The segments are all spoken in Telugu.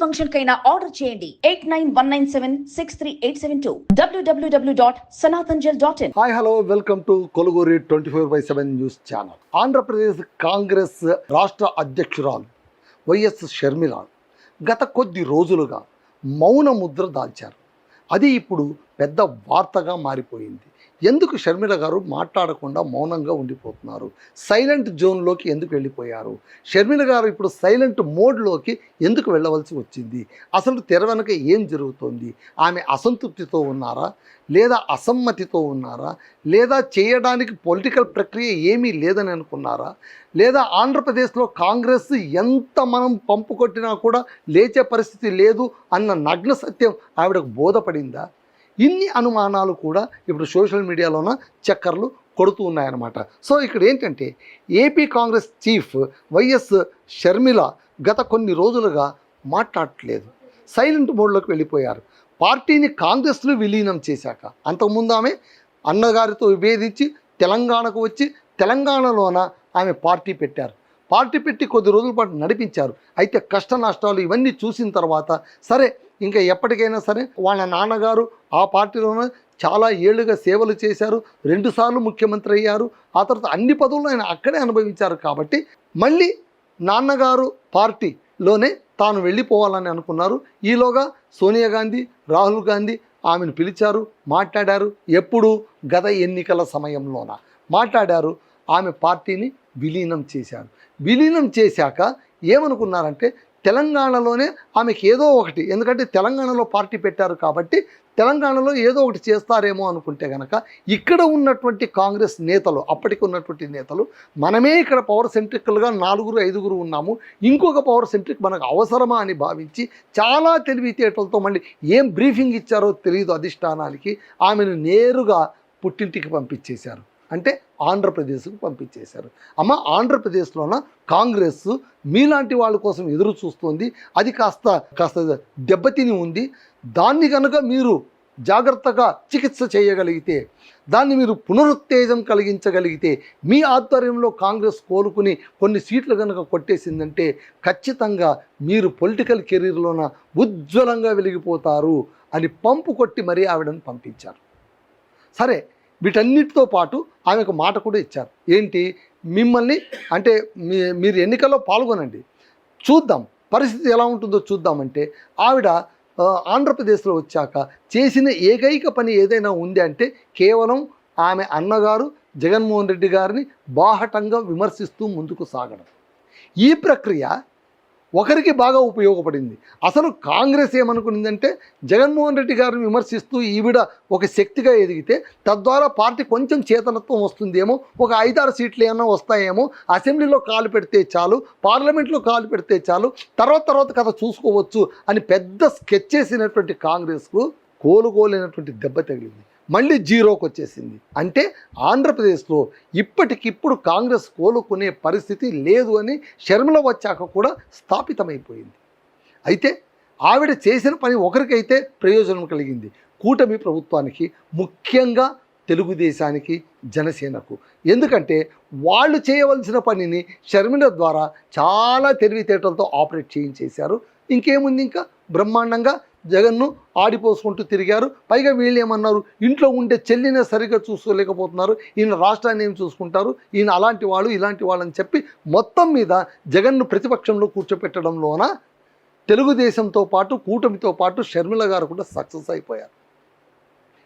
ఫంక్షన్ కైనా ఆర్డర్ చేయండి 8919763872 www.sanatanjal.in. Hi hello welcome to Koluguri 24/7 news channel. Andhra Pradesh Congress రాష్ట్ర అధ్యక్షురాలు వైఎస్ షర్మిల గత కొద్ది రోజులుగా మౌన ముద్ర దాల్చారు. అది ఇప్పుడు పెద్ద వార్తగా మారిపోయింది. ఎందుకు షర్మిల గారు మాట్లాడకుండా మౌనంగా ఉండిపోతున్నారు? సైలెంట్ జోన్లోకి ఎందుకు వెళ్ళిపోయారు? షర్మిల గారు ఇప్పుడు సైలెంట్ మోడ్లోకి ఎందుకు వెళ్ళవలసి వచ్చింది? అసలు తెర వెనుక ఏం జరుగుతోంది? ఆమె అసంతృప్తితో ఉన్నారా, లేదా అసమ్మతితో ఉన్నారా, లేదా చేయడానికి పొలిటికల్ ప్రక్రియ ఏమీ లేదని అనుకున్నారా, లేదా ఆంధ్రప్రదేశ్లో కాంగ్రెస్ ఎంత మనం పంపు కొట్టినా కూడా లేచే పరిస్థితి లేదు అన్న నగ్న సత్యం ఆవిడకు బోధపడిందా? ఇన్ని అనుమానాలు కూడా ఇప్పుడు సోషల్ మీడియాలోన చక్కర్లు కొడుతూ ఉన్నాయన్నమాట. సో ఇక్కడ ఏంటంటే AP Congress chief YS Sharmila గత కొన్ని రోజులుగా మాట్లాడట్లేదు, సైలెంట్ మోడ్లోకి వెళ్ళిపోయారు. పార్టీని కాంగ్రెస్లో విలీనం చేశాక అంతకుముందు ఆమె అన్నగారితో విభేదించి తెలంగాణకు వచ్చి తెలంగాణలోన ఆమె పార్టీ పెట్టారు. పార్టీ పెట్టి కొద్ది రోజుల పాటు నడిపించారు. అయితే కష్ట నష్టాలు ఇవన్నీ చూసిన తర్వాత సరే ఇంకా ఎప్పటికైనా సరే వాళ్ళ నాన్నగారు ఆ పార్టీలోనే చాలా ఏళ్ళుగా సేవలు చేశారు, 2 సార్లు ముఖ్యమంత్రి అయ్యారు, ఆ తర్వాత అన్ని పదవులు ఆయన అక్కడే అనుభవించారు. కాబట్టి మళ్ళీ నాన్నగారు పార్టీలోనే తాను వెళ్ళిపోవాలని అనుకున్నారు. ఈలోగా సోనియా గాంధీ, రాహుల్ గాంధీ ఆమెను పిలిచారు, మాట్లాడారు. ఎప్పుడు? గత ఎన్నికల సమయంలోన మాట్లాడారు. ఆమె పార్టీని విలీనం చేశారు. విలీనం చేశాక ఏమనుకున్నారంటే తెలంగాణలోనే ఆమెకి ఏదో ఒకటి, ఎందుకంటే తెలంగాణలో పార్టీ పెట్టారు కాబట్టి తెలంగాణలో ఏదో ఒకటి చేస్తారేమో అనుకుంటే కనుక ఇక్కడ ఉన్నటువంటి కాంగ్రెస్ నేతలు, అప్పటికి ఉన్నటువంటి నేతలు, మనమే ఇక్కడ పవర్ సెంట్రిక్లుగా 4-5 ఉన్నాము, ఇంకొక పవర్ సెంట్రిక్ మనకు అవసరమా అని భావించి చాలా తెలివితేటలతో మళ్ళీ ఏం బ్రీఫింగ్ ఇచ్చారో తెలియదు అధిష్టానానికి, ఆమెను నేరుగా పుట్టింటికి పంపించేశారు. అంటే ఆంధ్రప్రదేశ్కు పంపించేశారు. అమ్మ ఆంధ్రప్రదేశ్లోన కాంగ్రెస్ మీలాంటి వాళ్ళ కోసం ఎదురు చూస్తుంది, అది కాస్త దెబ్బతిని ఉంది. దాన్ని కనుక మీరు జాగ్రత్తగా చికిత్స చేయగలిగితే, దాన్ని మీరు పునరుత్తేజం కలిగించగలిగితే, మీ ఆధ్వర్యంలో కాంగ్రెస్ కోలుకుని కొన్ని సీట్లు కనుక కొట్టేసిందంటే ఖచ్చితంగా మీరు పొలిటికల్ కెరీర్లోన ఉజ్వలంగా వెలిగిపోతారు అని పంపు కొట్టి మరీ ఆవిడను పంపించారు. సరే, వీటన్నిటితో పాటు ఆమెకు మాట కూడా ఇచ్చారు. ఏంటి? మిమ్మల్ని అంటే మీరు ఎన్నికల్లో పాల్గొనండి, చూద్దాం పరిస్థితి ఎలా ఉంటుందో చూద్దామంటే ఆవిడ ఆంధ్రప్రదేశ్లో వచ్చాక చేసిన ఏకైక పని ఏదైనా ఉంది అంటే కేవలం ఆమె అన్నగారు జగన్మోహన్ రెడ్డి గారిని బాహటంగా విమర్శిస్తూ ముందుకు సాగడం. ఈ ప్రక్రియ ఒకరికి బాగా ఉపయోగపడింది. అసలు కాంగ్రెస్ ఏమనుకునిందంటే జగన్మోహన్ రెడ్డి గారిని విమర్శిస్తూ ఈవిడ ఒక శక్తిగా ఎదిగితే తద్వారా పార్టీ కొంచెం చేతనత్వం వస్తుందేమో, ఒక 5-6 సీట్లు ఏమన్నా వస్తాయేమో, అసెంబ్లీలో కాలు పెడితే చాలు, పార్లమెంట్లో కాలు పెడితే చాలు, తర్వాత కథ చూసుకోవచ్చు అని పెద్ద స్కెచ్ చేసినటువంటి కాంగ్రెస్కు కోలుకోలేనటువంటి దెబ్బ తగిలింది. మళ్ళీ జీరోకి వచ్చేసింది. అంటే ఆంధ్రప్రదేశ్లో ఇప్పటికిప్పుడు కాంగ్రెస్ కోలుకునే పరిస్థితి లేదు అని షర్మిల వచ్చాక కూడా స్థాపితమైపోయింది. అయితే ఆవిడ చేసిన పని ఒకరికైతే ప్రయోజనం కలిగింది, కూటమి ప్రభుత్వానికి, ముఖ్యంగా తెలుగుదేశానికి, జనసేనకు. ఎందుకంటే వాళ్ళు చేయవలసిన పనిని షర్మిల ద్వారా చాలా తెలివితేటలతో ఆపరేట్ చేయించేశారు. ఇంకేముంది, ఇంకా బ్రహ్మాండంగా జగన్ను ఆడిపోసుకుంటూ తిరిగారు. పైగా వీళ్ళు ఏమన్నారు, ఇంట్లో ఉండే చెల్లినే సరిగ్గా చూసుకోలేకపోతున్నారు, ఈయన రాష్ట్రాన్ని ఏం చూసుకుంటారు, ఈయన అలాంటి వాళ్ళు ఇలాంటి వాళ్ళని చెప్పి మొత్తం మీద జగన్ను ప్రతిపక్షంలో కూర్చోపెట్టడంలోన తెలుగుదేశంతో పాటు కూటమితో పాటు షర్మిల గారు కూడా సక్సెస్ అయిపోయారు.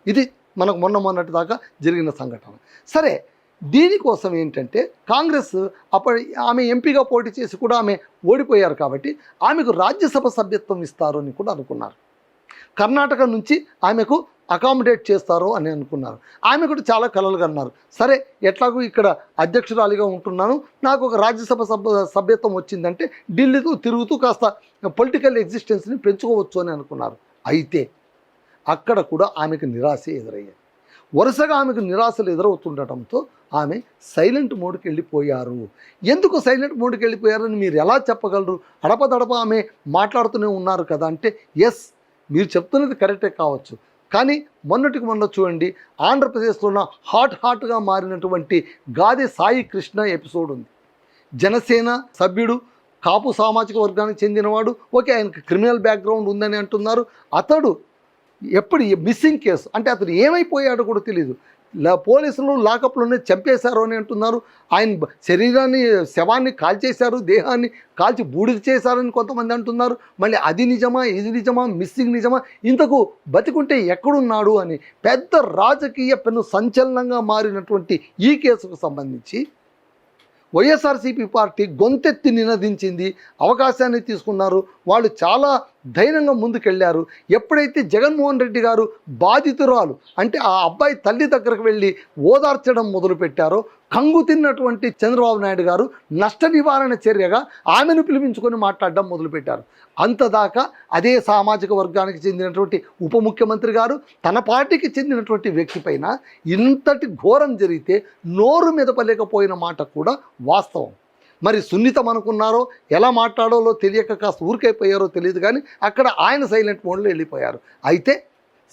ఇది మనకు మొన్నటి దాకా జరిగిన సంఘటన. సరే, దీనికోసం ఏంటంటే కాంగ్రెస్ ఆమె ఎంపీగా పోటీ చేసి కూడా ఆమె ఓడిపోయారు కాబట్టి ఆమెకు రాజ్యసభ సభ్యత్వం ఇస్తారు అని కూడా అనుకున్నారు. కర్ణాటక నుంచి ఆమెకు అకామిడేట్ చేస్తారు అని అనుకున్నారు. ఆమె కూడా చాలా కలలు కన్నారు. సరే, ఎట్లాగూ ఇక్కడ అధ్యక్షురాలిగా ఉంటున్నాను, నాకు ఒక రాజ్యసభ సభ్యత్వం వచ్చిందంటే ఢిల్లీతో తిరుగుతూ కాస్త పొలిటికల్ ఎగ్జిస్టెన్స్ని పెంచుకోవచ్చు అని అనుకున్నారు. అయితే అక్కడ కూడా ఆమెకు నిరాశ ఎదురయ్యేది. వరుసగా ఆమెకు నిరాశలు ఎదురవుతుండటంతో ఆమె సైలెంట్ మోడ్కి వెళ్ళిపోయారు. ఎందుకు సైలెంట్ మోడ్కి వెళ్ళిపోయారని మీరు ఎలా చెప్పగలరు? అడపదడప ఆమె మాట్లాడుతూనే ఉన్నారు కదా అంటే, ఎస్, మీరు చెప్తున్నది కరెక్టే కావచ్చు, కానీ మొన్నటికి మొన్న చూడండి, ఆంధ్రప్రదేశ్లో హాట్గా మారినటువంటి గాదె సాయి కృష్ణ ఎపిసోడ్ ఉంది. జనసేన సభ్యుడు కాపు సామాజిక వర్గానికి చెందినవాడు, ఓకే ఆయనకు క్రిమినల్ బ్యాక్గ్రౌండ్ ఉందని అంటున్నారు. అతడు ఎప్పుడు మిస్సింగ్ కేసు అంటే అతను ఏమైపోయాడో కూడా తెలియదు. పోలీసులు లాకప్లోనే చంపేశారు అని అంటున్నారు. ఆయన శవాన్ని కాల్చేశారు, దేహాన్ని కాల్చి బూడిద చేశారని కొంతమంది అంటున్నారు. మళ్ళీ అది నిజమా, ఇది నిజమా, మిస్సింగ్ నిజమా, ఇంతకు బతికుంటే ఎక్కడున్నాడు అని పెద్ద రాజకీయ పెను సంచలనంగా మారినటువంటి ఈ కేసుకు సంబంధించి వైఎస్ఆర్సీపీ పార్టీ గొంతెత్తి నినదించింది. అవకాశాన్ని తీసుకున్నారు, వాళ్ళు చాలా ధైర్యంగా ముందుకెళ్ళారు. ఎప్పుడైతే జగన్మోహన్ రెడ్డి గారు బాధితురాలు అంటే ఆ అబ్బాయి తల్లి దగ్గరకు వెళ్ళి ఓదార్చడం మొదలుపెట్టారో, కంగు తిన్నటువంటి చంద్రబాబు నాయుడు గారు నష్ట నివారణ చర్యగా ఆమెను పిలిపించుకొని మాట్లాడడం మొదలుపెట్టారు. అంతదాకా అదే సామాజిక వర్గానికి చెందినటువంటి ఉప ముఖ్యమంత్రి గారు తన పార్టీకి చెందినటువంటి వ్యక్తి పైన ఇంతటి ఘోరం జరిగితే నోరు మెదపలేకపోయిన మాట కూడా వాస్తవం. మరి సున్నితం అనుకున్నారో, ఎలా మాట్లాడాలో తెలియక కాస్త ఊరికైపోయారో తెలియదు, కానీ అక్కడ ఆయన సైలెంట్ మోడ్లో వెళ్ళిపోయారు. అయితే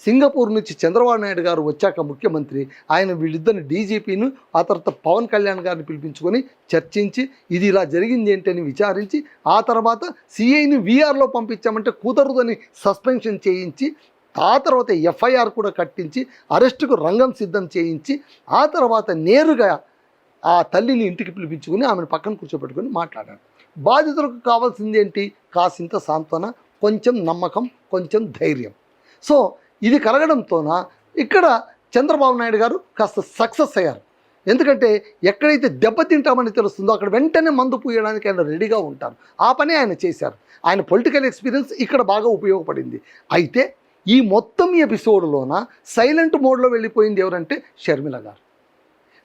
సింగపూర్ నుంచి చంద్రబాబు నాయుడు గారు వచ్చాక ముఖ్యమంత్రి ఆయన వీళ్ళిద్దరిని డీజీపీను ఆ తర్వాత పవన్ కళ్యాణ్ గారిని పిలిపించుకొని చర్చించి ఇది ఇలా జరిగింది ఏంటని విచారించి ఆ తర్వాత సిఐని వీఆర్లో పంపించామంటే కుదరదని సస్పెన్షన్ చేయించి ఆ తర్వాత ఎఫ్ఐఆర్ కూడా కట్టించి అరెస్టుకు రంగం సిద్ధం చేయించి ఆ తర్వాత నేరుగా ఆ తల్లిని ఇంటికి పిలిపించుకుని ఆమెను పక్కన కూర్చోబెట్టుకొని మాట్లాడాడు. బాధితులకు కావాల్సింది ఏంటి? కాసింత సాంత్వన, కొంచెం నమ్మకం, కొంచెం ధైర్యం. సో ఇది కలగడంతోన ఇక్కడ చంద్రబాబు నాయుడు గారు కాస్త సక్సెస్ అయ్యారు. ఎందుకంటే ఎక్కడైతే దెబ్బతింటామని తెలుస్తుందో అక్కడ వెంటనే మందు పూయడానికి ఆయన రెడీగా ఉంటారు. ఆ పని ఆయన చేశారు. ఆయన పొలిటికల్ ఎక్స్పీరియన్స్ ఇక్కడ బాగా ఉపయోగపడింది. అయితే ఈ మొత్తం ఎపిసోడ్లోన సైలెంట్ మోడ్లో వెళ్ళిపోయింది ఎవరంటే షర్మిల గారు.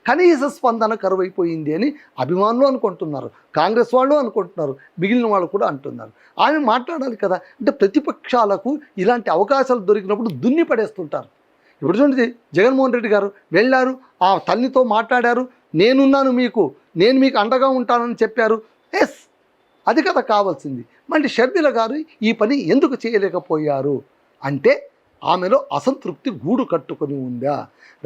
కనీస స్పందన కరువైపోయింది అని అభిమానులు అనుకుంటున్నారు, కాంగ్రెస్ వాళ్ళు అనుకుంటున్నారు, మిగిలిన వాళ్ళు కూడా అంటున్నారు. ఆమె మాట్లాడాలి కదా. అంటే ప్రతిపక్షాలకు ఇలాంటి అవకాశాలు దొరికినప్పుడు దున్ని పడేస్తుంటారు. ఇప్పుడు చూడండి, జగన్మోహన్ రెడ్డి గారు వెళ్ళారు, ఆ తల్లితో మాట్లాడారు, నేనున్నాను మీకు, నేను మీకు అండగా ఉంటానని చెప్పారు. ఎస్, అది కదా కావాల్సింది. మళ్ళీ షర్మిల గారు ఈ పని ఎందుకు చేయలేకపోయారు అంటే ఆమెలో అసంతృప్తి గూడు కట్టుకొని ఉందా?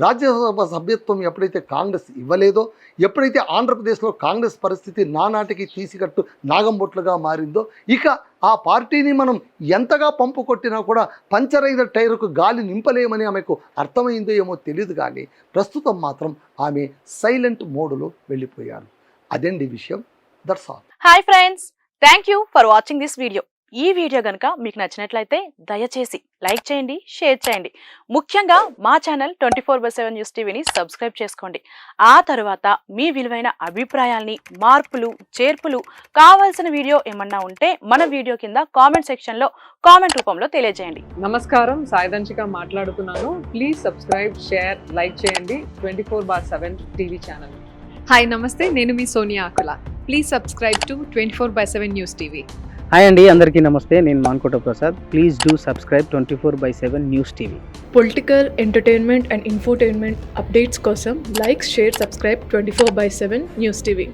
రాజ్యసభ సభ్యత్వం ఎప్పుడైతే కాంగ్రెస్ ఇవ్వలేదో, ఎప్పుడైతే ఆంధ్రప్రదేశ్లో కాంగ్రెస్ పరిస్థితి నానాటికి తీసికట్టు నాగంబొట్లుగా మారిందో, ఇక ఆ పార్టీని మనం ఎంతగా పంపు కొట్టినా కూడా పంచరైన టైరుకు గాలి నింపలేమని ఆమెకు అర్థమైందో ఏమో తెలియదు, కానీ ప్రస్తుతం మాత్రం ఆమె సైలెంట్ మోడ్లో వెళ్ళిపోయారు. అదండి విషయం. That's all. Hi friends, thank you for watching this video. ఈ వీడియో కనుక మీకు నచ్చినట్లయితే దయచేసి లైక్ చేయండి, షేర్ చేయండి. ముఖ్యంగా మా ఛానల్ 24/7 న్యూస్ టీవీని సబ్స్క్రైబ్ చేసుకోండి. ఆ తర్వాత మీ విలువైన అభిప్రాయాల్ని, మార్పులు, చేర్పులు, కావాల్సిన వీడియో ఏమన్నా ఉంటే మన వీడియో కింద కామెంట్ సెక్షన్లో కామెంట్ రూపంలో తెలియజేయండి. నమస్కారం, సాయిదంచిక మాట్లాడుతున్నాను. ప్లీజ్ సబ్స్క్రైబ్, షేర్, లైక్ చేయండి 24/7 టీవీ ఛానల్. హాయ్ నమస్తే, నేను మీ Sonia Akula. Please subscribe to 24/7 news TV. Hi అండి, అందరికీ నమస్తే. నేను Mankota Prasad. Please do subscribe 24/7 news TV. Political, entertainment and infotainment updates కోసం like, share, subscribe 24/7 news TV.